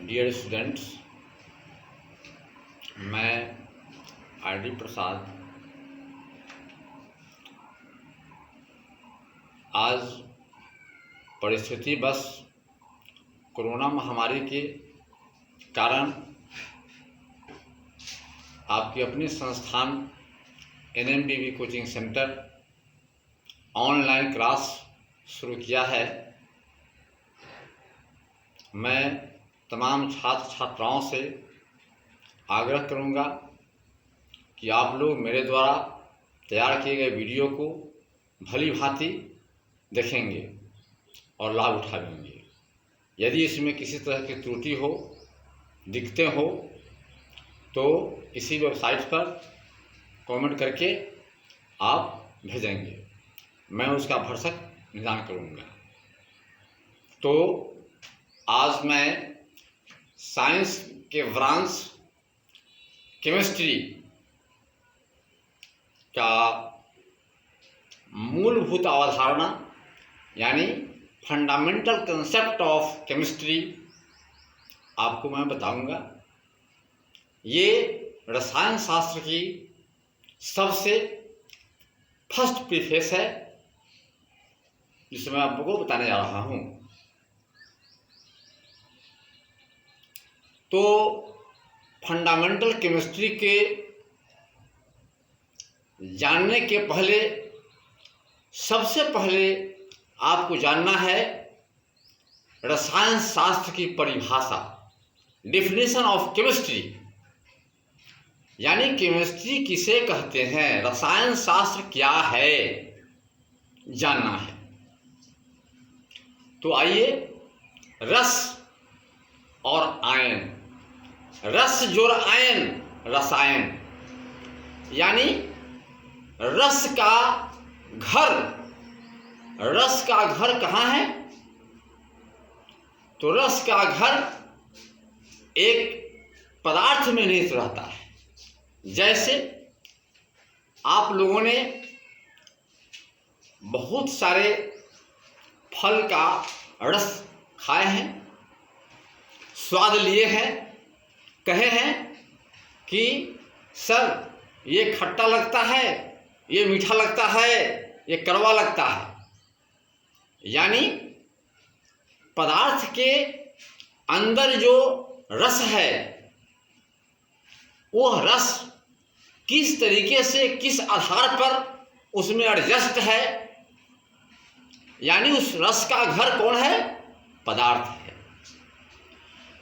Dear students, मैं RD. प्रसाद आज परिस्थिति बस कोरोना महामारी के कारण आपकी अपनी संस्थान NMDB coaching centre online class शुरू किया है। मैं तमाम छात्र छात्राओं से आग्रह करूंगा कि आप लोग मेरे द्वारा तैयार किए गए वीडियो को भली भांति देखेंगे और लाभ उठाएंगे। यदि इसमें किसी तरह की त्रुटि हो, दिक्कतें हो, तो इसी वेबसाइट पर कमेंट करके आप भेजेंगे, मैं उसका भरसक निदान करूंगा। तो आज मैं साइंस के ब्रांच केमिस्ट्री का मूलभूत अवधारणा यानी फंडामेंटल कंसेप्ट ऑफ केमिस्ट्री आपको मैं बताऊंगा। ये रसायन शास्त्र की सबसे फर्स्ट प्रीफेस है जिसे मैं आपको बताने जा रहा हूं। तो फंडामेंटल केमिस्ट्री के जानने के पहले सबसे पहले आपको जानना है रसायन शास्त्र की परिभाषा, डेफिनेशन ऑफ केमिस्ट्री, यानी केमिस्ट्री किसे कहते हैं, रसायन शास्त्र क्या है, जानना है। तो आइए, रस और आयन, रस जोड़ आयन रसायन, यानी रस का घर। रस का घर कहाँ है? तो रस का घर एक पदार्थ में निहित रहता है। जैसे आप लोगों ने बहुत सारे फल का रस खाए हैं, स्वाद लिए हैं, कहे हैं कि सर ये खट्टा लगता है, ये मीठा लगता है, ये कड़वा लगता है। यानी पदार्थ के अंदर जो रस है वो रस किस तरीके से, किस आधार पर उसमें एडजस्ट है, यानी उस रस का घर कौन है? पदार्थ है।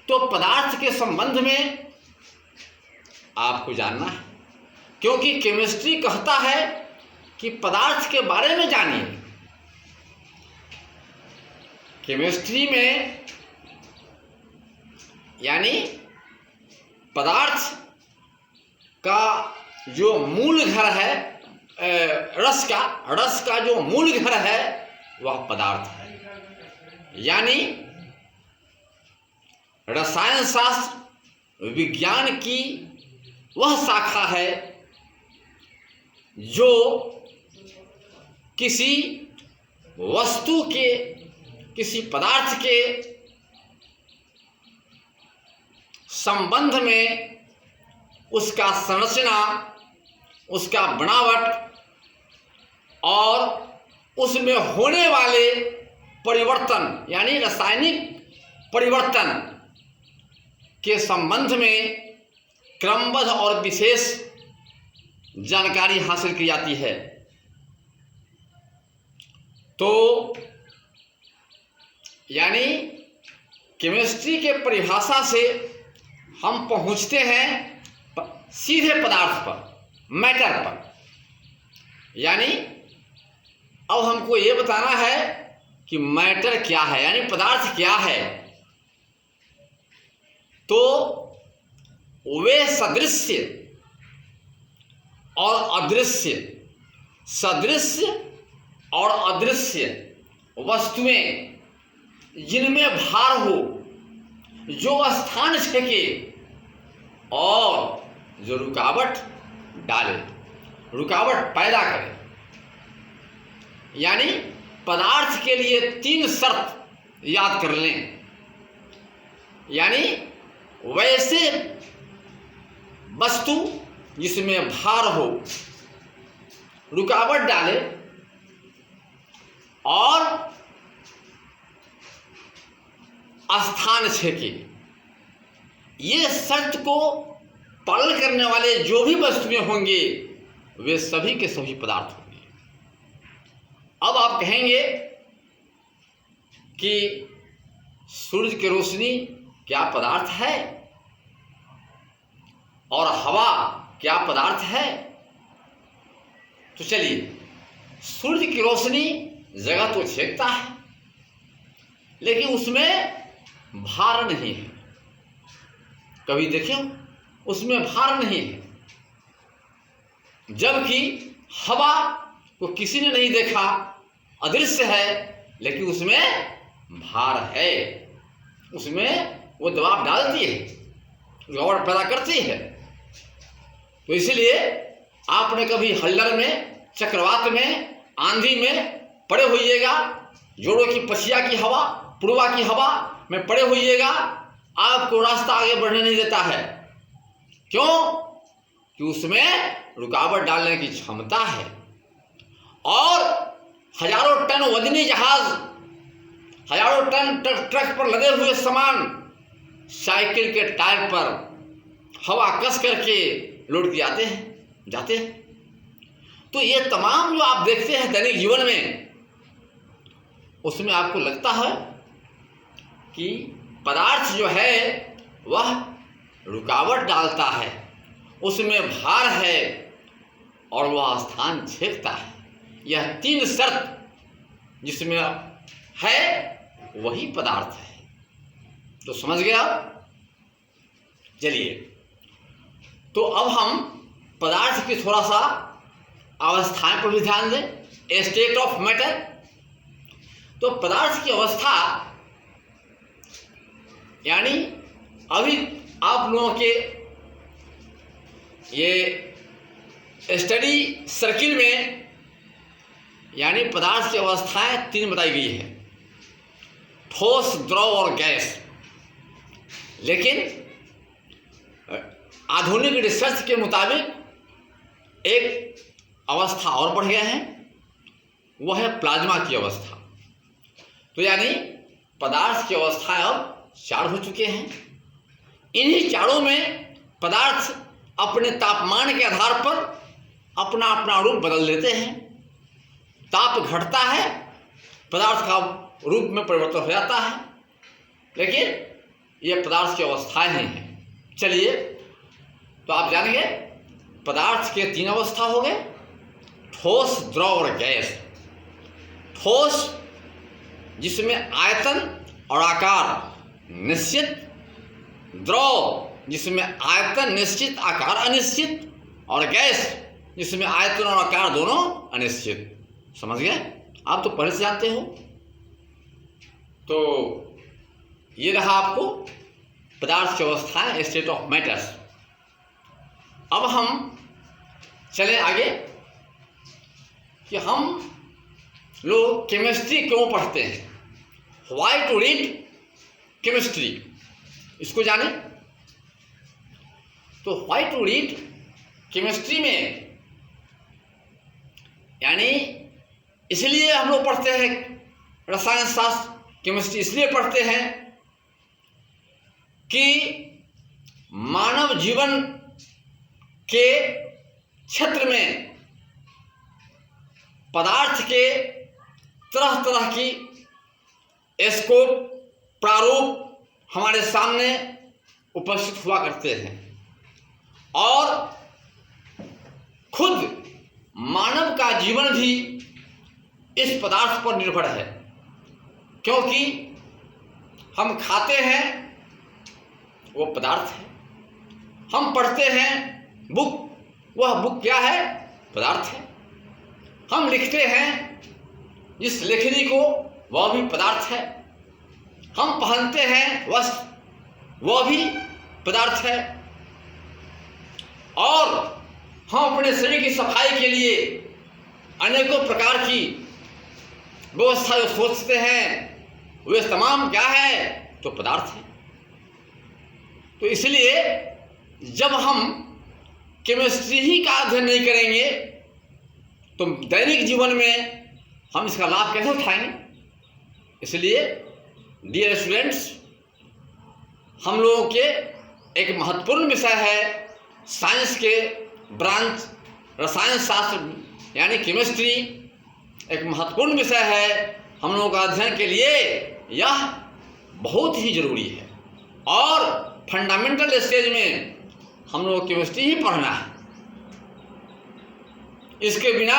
तो पदार्थ के संबंध में आपको जानना है, क्योंकि केमिस्ट्री कहता है कि पदार्थ के बारे में जानिए। केमिस्ट्री में यानी पदार्थ का जो मूल घर है, रस का जो मूल घर है वह पदार्थ है। यानी रसायन शास्त्र विज्ञान की वह शाखा है जो किसी वस्तु के, किसी पदार्थ के संबंध में उसका संरचना, उसका बनावट और उसमें होने वाले परिवर्तन यानी रासायनिक परिवर्तन के संबंध में क्रमबद्ध और विशेष जानकारी हासिल की जाती है। तो यानी केमिस्ट्री के परिभाषा से हम पहुंचते हैं सीधे पदार्थ पर, मैटर पर। यानी अब हमको ये बताना है कि मैटर क्या है, यानी पदार्थ क्या है। तो वे सदृश्य और अदृश्य, सदृश्य और अदृश्य वस्तुएं जिनमें भार हो, जो स्थान छेके और जो रुकावट डाले, रुकावट पैदा करे। यानी पदार्थ के लिए 3 शर्त याद कर लें। यानी वैसे वस्तु जिसमें भार हो, रुकावट डाले और स्थान छेके, ये शर्त को पालन करने वाले जो भी वस्तुएं होंगे वे सभी के सभी पदार्थ होंगे। अब आप कहेंगे कि सूरज की रोशनी क्या पदार्थ है और हवा क्या पदार्थ है? तो चलिए, सूरज की रोशनी जगह तो छेकता है लेकिन उसमें भार नहीं है। कभी देखिए, उसमें भार नहीं है। जबकि हवा को किसी ने नहीं देखा, अदृश्य है, लेकिन उसमें भार है, उसमें वो दबाव डालती है, रुकावट पैदा करती है। तो इसलिए आपने कभी हल्लर में, चक्रवात में, आंधी में पड़े होइएगा, जोड़ों की पछिया की हवा, पूर्वा की हवा में पड़े होइएगा, आपको रास्ता आगे बढ़ने नहीं देता है। क्यों? कि उसमें रुकावट डालने की क्षमता है। और हजारों टन वजनी जहाज, हजारों टन ट्रक पर लदे हुए सामान साइकिल के टायर पर हवा कस करके लोड किए जाते हैं। तो ये तमाम जो आप देखते हैं दैनिक जीवन में, उसमें आपको लगता है कि पदार्थ जो है वह रुकावट डालता है, उसमें भार है और वह स्थान छेकता है। यह तीन शर्त जिसमें है वही पदार्थ है। तो समझ गए आप? चलिए, तो अब हम पदार्थ की थोड़ा सा अवस्थाएं पर भी ध्यान दें। State of matter. तो पदार्थ की अवस्था यानी अभी आप लोगों के ये स्टडी सर्किल में यानी पदार्थ की अवस्थाएं तीन बताई गई है, ठोस, द्रव और गैस। लेकिन आधुनिक रिसर्च के मुताबिक एक अवस्था और बढ़ गया है, वह है प्लाज्मा की अवस्था। तो यानी पदार्थ की अवस्थाएं अब चार हो चुके हैं। इन्हीं चारों में पदार्थ अपने तापमान के आधार पर अपना अपना रूप बदल लेते हैं। ताप घटता है, पदार्थ का रूप में परिवर्तन हो जाता है, लेकिन यह पदार्थ की अवस्थाएं नहीं हैं। चलिए, तो आप जानेंगे पदार्थ के तीन अवस्था हो गए, ठोस, द्रव और गैस। ठोस जिसमें आयतन और आकार निश्चित, द्रव जिसमें आयतन निश्चित, आकार अनिश्चित, और गैस जिसमें आयतन और आकार दोनों अनिश्चित। समझ गए? आप तो पहले से जानते हो। तो ये रहा आपको पदार्थ की अवस्थाएं, स्टेट ऑफ मैटर्स। अब हम चलें आगे कि हम लोग केमिस्ट्री क्यों पढ़ते हैं। व्हाई टू रीड केमिस्ट्री, इसको जाने। तो व्हाई टू रीड केमिस्ट्री में यानी इसलिए हम लोग पढ़ते हैं रसायन शास्त्र, केमिस्ट्री इसलिए पढ़ते हैं कि मानव जीवन के क्षेत्र में पदार्थ के तरह तरह की स्कोप, प्रारूप हमारे सामने उपस्थित हुआ करते हैं और खुद मानव का जीवन भी इस पदार्थ पर निर्भर है। क्योंकि हम खाते हैं, वो पदार्थ है। हम पढ़ते हैं बुक, वह बुक क्या है? पदार्थ है। हम लिखते हैं जिस लेखनी को, वह भी पदार्थ है। हम पहनते हैं वस्त्र, वह भी पदार्थ है। और हम अपने शरीर की सफाई के लिए अनेकों प्रकार की व्यवस्था जो सोचते हैं, वे तमाम क्या है? तो पदार्थ है। तो इसलिए जब हम केमिस्ट्री ही का अध्ययन नहीं करेंगे तो दैनिक जीवन में हम इसका लाभ कैसे उठाएंगे। इसलिए डियर स्टूडेंट्स, हम लोगों के एक महत्वपूर्ण विषय है साइंस के ब्रांच रसायन शास्त्र यानी केमिस्ट्री एक महत्वपूर्ण विषय है। हम लोगों का अध्ययन के लिए यह बहुत ही जरूरी है और फंडामेंटल स्टेज में हम लोगों को केमिस्ट्री ही पढ़ना है। इसके बिना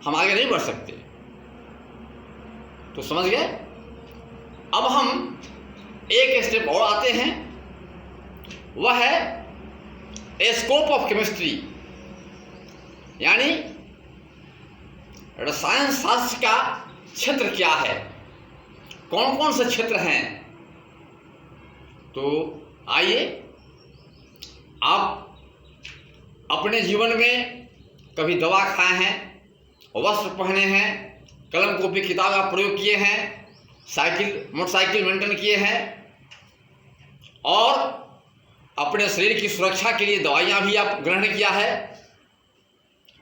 हम आगे नहीं बढ़ सकते। तो समझ गए। अब हम एक स्टेप और आते हैं, वह है स्कोप ऑफ केमिस्ट्री यानी रसायन शास्त्र का क्षेत्र क्या है, कौन कौन से क्षेत्र हैं। तो आइए, आप अपने जीवन में कभी दवा खाए हैं, वस्त्र पहने हैं, कलम कॉपी किताब का प्रयोग किए हैं, साइकिल मोटरसाइकिल मेंटेन किए हैं और अपने शरीर की सुरक्षा के लिए दवाइयाँ भी आप ग्रहण किया है।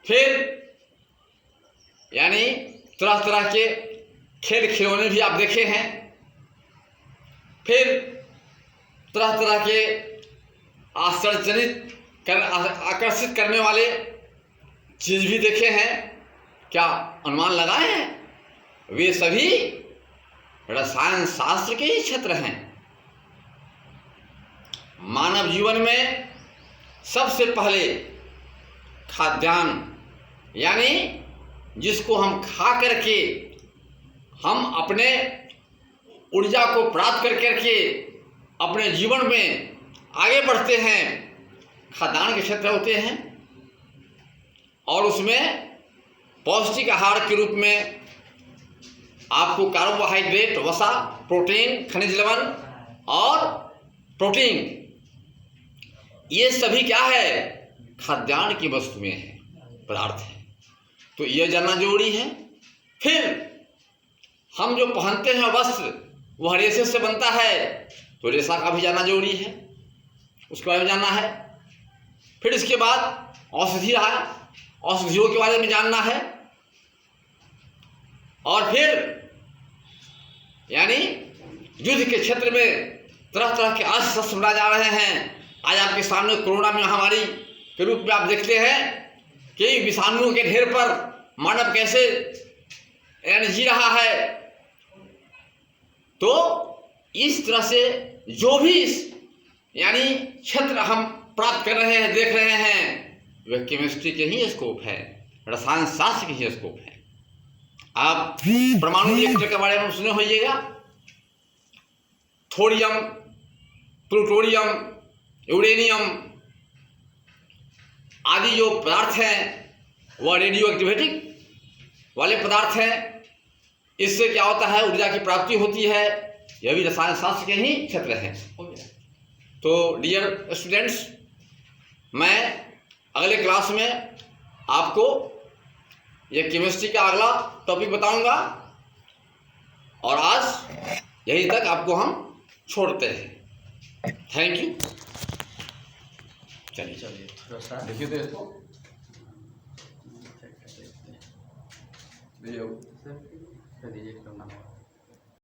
फिर यानी तरह तरह के खेल खिलौने भी आप देखे हैं। फिर तरह तरह के आकर्षित करने वाले चीज भी देखे हैं। क्या अनुमान लगाए हैं? वे सभी रसायन शास्त्र के ही क्षेत्र हैं। मानव जीवन में सबसे पहले खाद्यान्न यानी जिसको हम खा करके हम अपने ऊर्जा को प्राप्त करके अपने जीवन में आगे बढ़ते हैं, खाद्यान्न के क्षेत्र होते हैं। और उसमें पौष्टिक आहार के रूप में आपको कार्बोहाइड्रेट, वसा, प्रोटीन, खनिज लवण और प्रोटीन, ये सभी क्या है? खाद्यान्न की वस्तुएं हैं, पदार्थ हैं। तो यह जानना जरूरी है। फिर हम जो पहनते हैं वस्त्र वह रेशे से बनता है, तो रेशा का भी जानना जरूरी है, उसके बारे में जानना है। फिर इसके बाद औषधि आया, औषधियों के बारे में जानना है। और फिर यानी युद्ध के क्षेत्र में तरह तरह के अस्त्र शस्त्र बनाए जा रहे हैं। आज आपके सामने कोरोना महामारी के रूप में आप देखते हैं कि विषाणुओं के ढेर पर मानव कैसे यानी जी रहा है। तो इस तरह से जो भी यानी क्षेत्र हम प्राप्त कर रहे हैं, देख रहे हैं, वह केमिस्ट्री के ही स्कोप है, रसायन शास्त्र के ही स्कोप है। आप परमाणु रिएक्टर के बारे में सुने होइएगा, थोरियम, प्लूटोनियम, यूरेनियम आदि जो पदार्थ हैं वह रेडियो एक्टिविटी वाले पदार्थ हैं। इससे क्या होता है? ऊर्जा की प्राप्ति होती है। यह भी रसायन शास्त्र के ही क्षेत्र हैं। तो डियर स्टूडेंट्स, मैं अगले क्लास में आपको यह केमिस्ट्री का अगला टॉपिक बताऊंगा और आज यहीं तक आपको हम छोड़ते हैं। Thank you. चलिए थोड़ा सा देखिए तो इसको दीजिए।